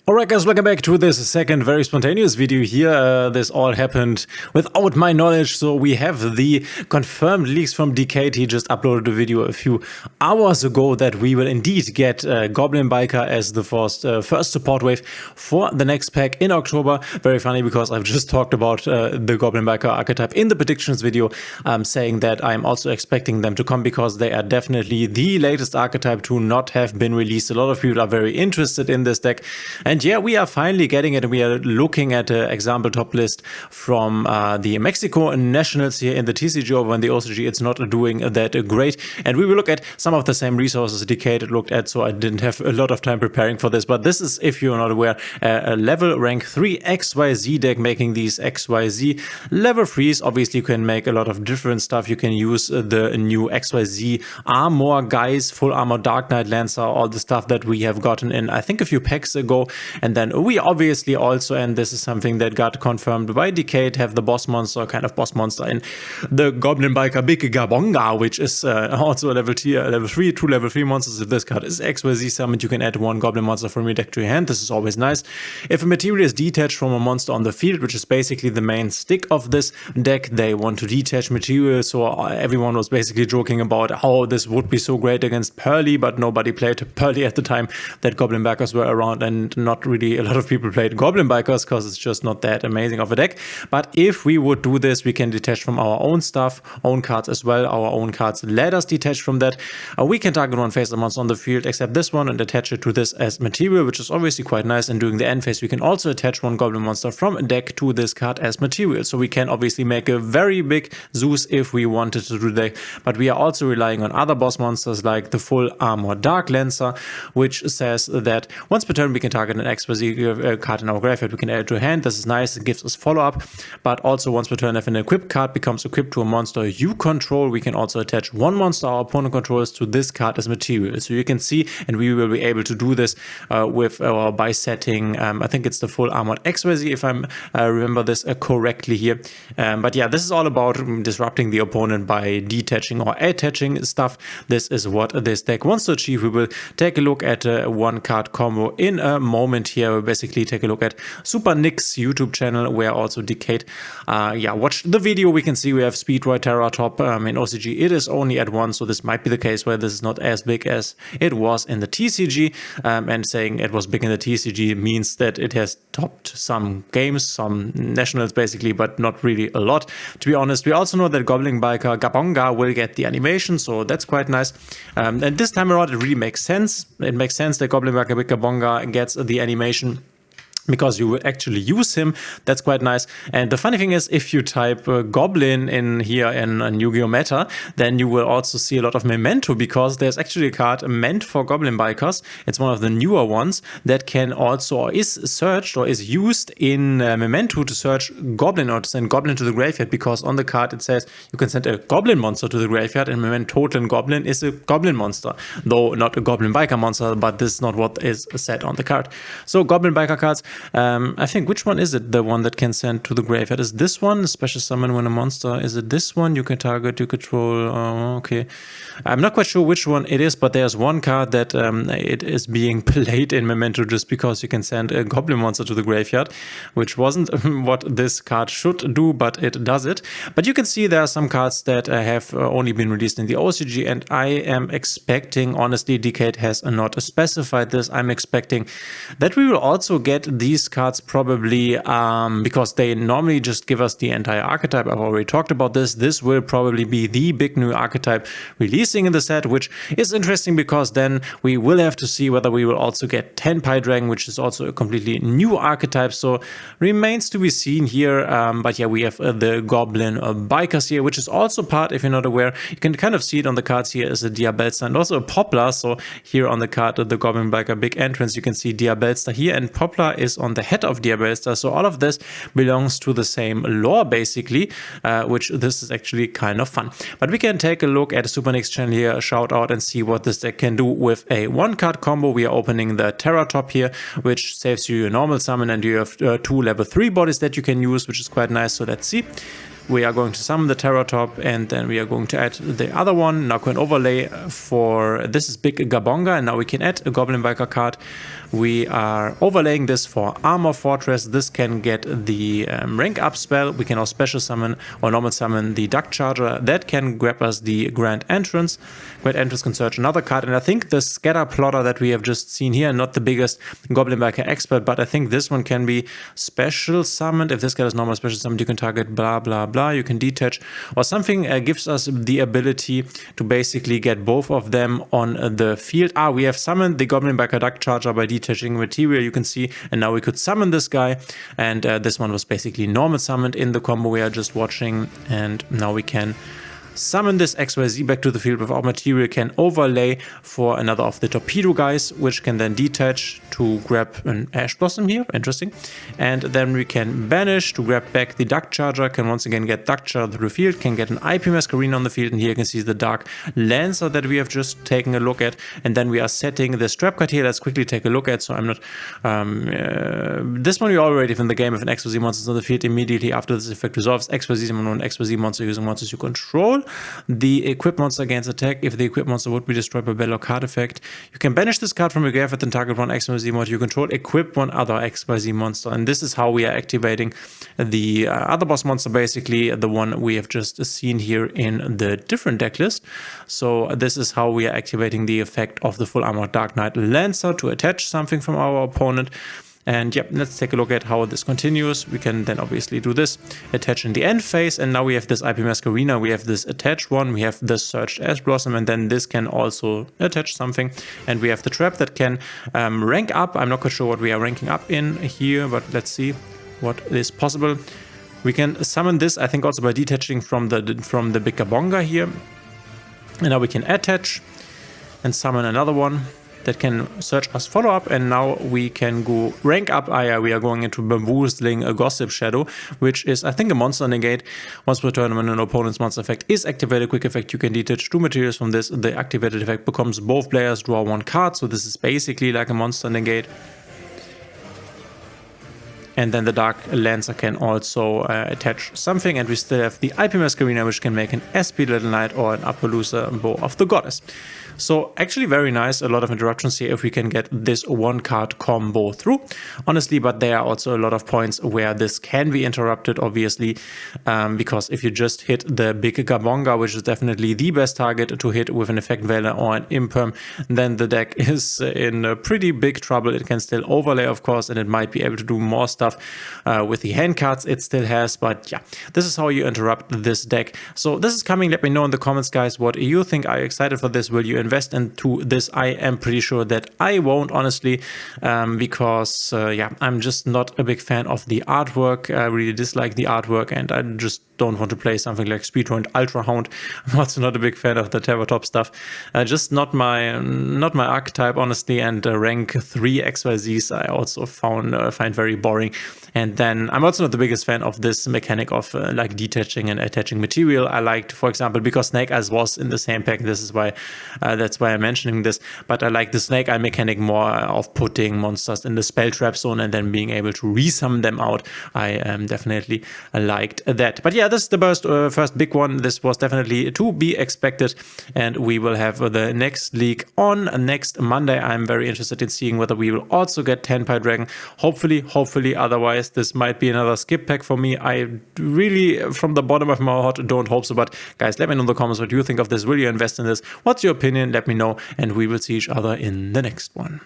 Alright guys, welcome back to this second very spontaneous video here. This all happened without my knowledge, so we have the confirmed leaks from Dkayed. He just uploaded a video a few hours ago that we will indeed get Goblin Biker as the first support wave for the next pack in October. Very funny because I've just talked about the Goblin Biker archetype in the predictions video, saying that I'm also expecting them to come because they are definitely the latest archetype to not have been released. A lot of people are very interested in this deck. And yeah, we are finally getting it. We are looking at an example top list from the Mexico Nationals here in the TCG. Over in the OCG, it's not doing that great. And we will look at some of the same resources Dkayed looked at, so I didn't have a lot of time preparing for this. But this is, if you're not aware, a level rank 3 XYZ deck, making these XYZ level 3s. Obviously, you can make a lot of different stuff. You can use the new XYZ armor guys, full armor Dark Knight Lancer, all the stuff that we have gotten in, I think, a few packs ago. And then we obviously also, and this is something that got confirmed by Dkayed, have the boss monster in the Goblin Biker Big Gabonga, which is also a level 3, 2 level 3 monsters. If this card is XYZ summoned, you can add 1 Goblin monster from your deck to your hand. This is always nice. If a material is detached from a monster on the field, which is basically the main stick of this deck, they want to detach material. So everyone was basically joking about how this would be so great against Pearly, but nobody played Pearly at the time that Goblin Bikers were around, and not really a lot of people played Goblin Bikers because it's just not that amazing of a deck. But if we would do this, we can detach from our own stuff, own cards as well. Our own cards let us detach from that. We can target one face a monster on the field except this one and attach it to this as material, which is obviously quite nice. And during the end phase, we can also attach 1 Goblin monster from a deck to this card as material. So we can obviously make a very big Zeus if we wanted to do that. But we are also relying on other boss monsters like the full armor Dark Lancer, which says that once per turn we can target an XYZ card in our graveyard, we can add it to hand. This is nice, it gives us follow-up. But also once per turn, if an equipped card becomes equipped to a monster you control, we can also attach 1 monster our opponent controls to this card as material. So you can see, and we will be able to do this by setting, I think it's the full armored XYZ if I remember this correctly here. But yeah, this is all about disrupting the opponent by detaching or attaching stuff. This is what this deck wants to achieve. We will take a look at a 1-card combo in a moment here. We'll basically take a look at Super Nick's YouTube channel, where also Dkayed watched the video. We can see we have Speedroid Terra top. In OCG it is only at 1, so this might be the case where this is not as big as it was in the TCG, and saying it was big in the TCG means that it has topped some games, some nationals basically, but not really a lot, to be honest. We also know that Goblin Biker Gabonga will get the animation, so that's quite nice. And this time around it really makes sense. It makes sense that Goblin Biker Gabonga gets the animation, because you will actually use him. That's quite nice. And the funny thing is, if you type Goblin in here in Yu-Gi-Oh! Meta, then you will also see a lot of Memento, because there's actually a card meant for Goblin Bikers. It's one of the newer ones that can also, or is searched or is used in Memento to search Goblin or to send Goblin to the graveyard, because on the card it says you can send a Goblin monster to the graveyard, and Memento Total Goblin is a Goblin monster, though not a Goblin Biker monster, but this is not what is said on the card. So Goblin Biker cards, I think, which one is it? The one that can send to the graveyard is this one. Special summon when a monster. Is it this one? You can target, you control. Okay, I'm not quite sure which one it is, but there's one card that it is being played in Memento just because you can send a Goblin monster to the graveyard, which wasn't what this card should do, but it does it. But you can see there are some cards that have only been released in the OCG, and I am expecting, honestly, Dkayed has not specified this. I'm expecting that we will also get these cards probably, because they normally just give us the entire archetype. I've already talked about this. This will probably be the big new archetype releasing in the set, which is interesting because then we will have to see whether we will also get 10 Pie Dragon, which is also a completely new archetype. So remains to be seen here. But yeah, we have the Goblin Bikers here, which is also part, if you're not aware, you can kind of see it on the cards here as a Diabellstar and also a Poplar. So here on the card, the Goblin Biker Big Entrance, you can see Diabellstar here, and Poplar is on the head of Diabellstar. So all of this belongs to the same lore basically, which this is actually kind of fun. But we can take a look at Super Nick's channel here, a shout out, and see what this deck can do with a 1-card combo. We are opening the Terra top here, which saves you your normal summon, and you have 2 level 3 bodies that you can use, which is quite nice. So let's see. We are going to summon the Terratop, and then we are going to add the other one. Now can overlay for, this is Big Gabonga, and now we can add a Goblin Biker card. We are overlaying this for Armor Fortress. This can get the rank up spell. We can also special summon or normal summon the Duck Charger. That can grab us the Grand Entrance. Grand Entrance can search another card, and I think the Scatter Plotter that we have just seen here, not the biggest Goblin Biker expert, but I think this one can be special summoned. If this card is normal special summoned, you can target blah blah blah. You can detach or something. Gives us the ability to basically get both of them on the field. We have summoned the Goblin Biker Duck Charger by detaching material, you can see, and now we could summon this guy, and this one was basically normal summoned in the combo we are just watching, and now we can summon this XYZ back to the field without material, can overlay for another of the torpedo guys, which can then detach to grab an Ash Blossom here, interesting, and then we can banish to grab back the Duck Charger, can once again get Duck Charger to the field, can get an IP Masquerena on the field, and here you can see the Dark Lancer that we have just taken a look at, and then we are setting the strap card here. Let's quickly take a look at, so I'm not, this one we already have in the game. If an XYZ monster is on the field immediately after this effect resolves, XYZ summon an XYZ monster using monsters you control. The equipped monster gains attack if the equipped monster would be destroyed by battle or card effect. You can banish this card from your graveyard and target one XYZ monster you control, equip one other XYZ monster, and this is how we are activating the other boss monster, basically the one we have just seen here in the different deck list. So this is how we are activating the effect of the Full Armored Dark Knight Lancer to attach something from our opponent. And yep, let's take a look at how this continues. We can then obviously do this, attach in the end phase, and now we have this IP Masquerena, we have this attached one, we have this Searched Ash Blossom, and then this can also attach something. And we have the trap that can rank up. I'm not quite sure what we are ranking up in here, but let's see what is possible. We can summon this, I think, also by detaching from the Big Gabonga here. And now we can attach and summon another one that can search us follow up, and now we can go rank up. We are going into Bamboozling a Gossip Shadow, which is, I think, a monster negate. Once per turn, when an opponent's monster effect is activated, quick effect, you can detach 2 materials from this. The activated effect becomes both players draw 1 card, so this is basically like a monster negate. And then the Dark Lancer can also attach something, and we still have the IP Masquerena, which can make an SP Little Knight or an Appaloosa Bow of the Goddess. So actually very nice, a lot of interruptions here if we can get this 1-card combo through, honestly, but there are also a lot of points where this can be interrupted, obviously, because if you just hit the Big Gabonga, which is definitely the best target to hit with an Effect Veiler or an Imperm, then the deck is in pretty big trouble. It can still overlay, of course, and it might be able to do more stuff with the hand cards it still has, but yeah, this is how you interrupt this deck. So this is coming. Let me know in the comments, guys, what you think. Are you excited for this? Will you invest into this? I am pretty sure that I won't, honestly, because yeah, I'm just not a big fan of the artwork. I really dislike the artwork, and I just don't want to play something like Speedrun Ultra Hound. I'm also not a big fan of the Terratop stuff. Just not my archetype, honestly. And rank 3 XYZs I also find very boring. And then I'm also not the biggest fan of this mechanic of like detaching and attaching material. I liked, for example, because Snake Eyes was in the same pack. This is why that's why I'm mentioning this. But I like the Snake Eye mechanic more of putting monsters in the spell trap zone and then being able to resummon them out. I definitely liked that. But yeah, this is the first big one. This was definitely to be expected, and we will have the next league on next Monday. I'm very interested in seeing whether we will also get Tenpai Dragon. Hopefully. Otherwise, this might be another skip pack for me. I really, from the bottom of my heart, don't hope so. But guys, let me know in the comments what you think of this. Will you invest in this? What's your opinion? Let me know, and we will see each other in the next one.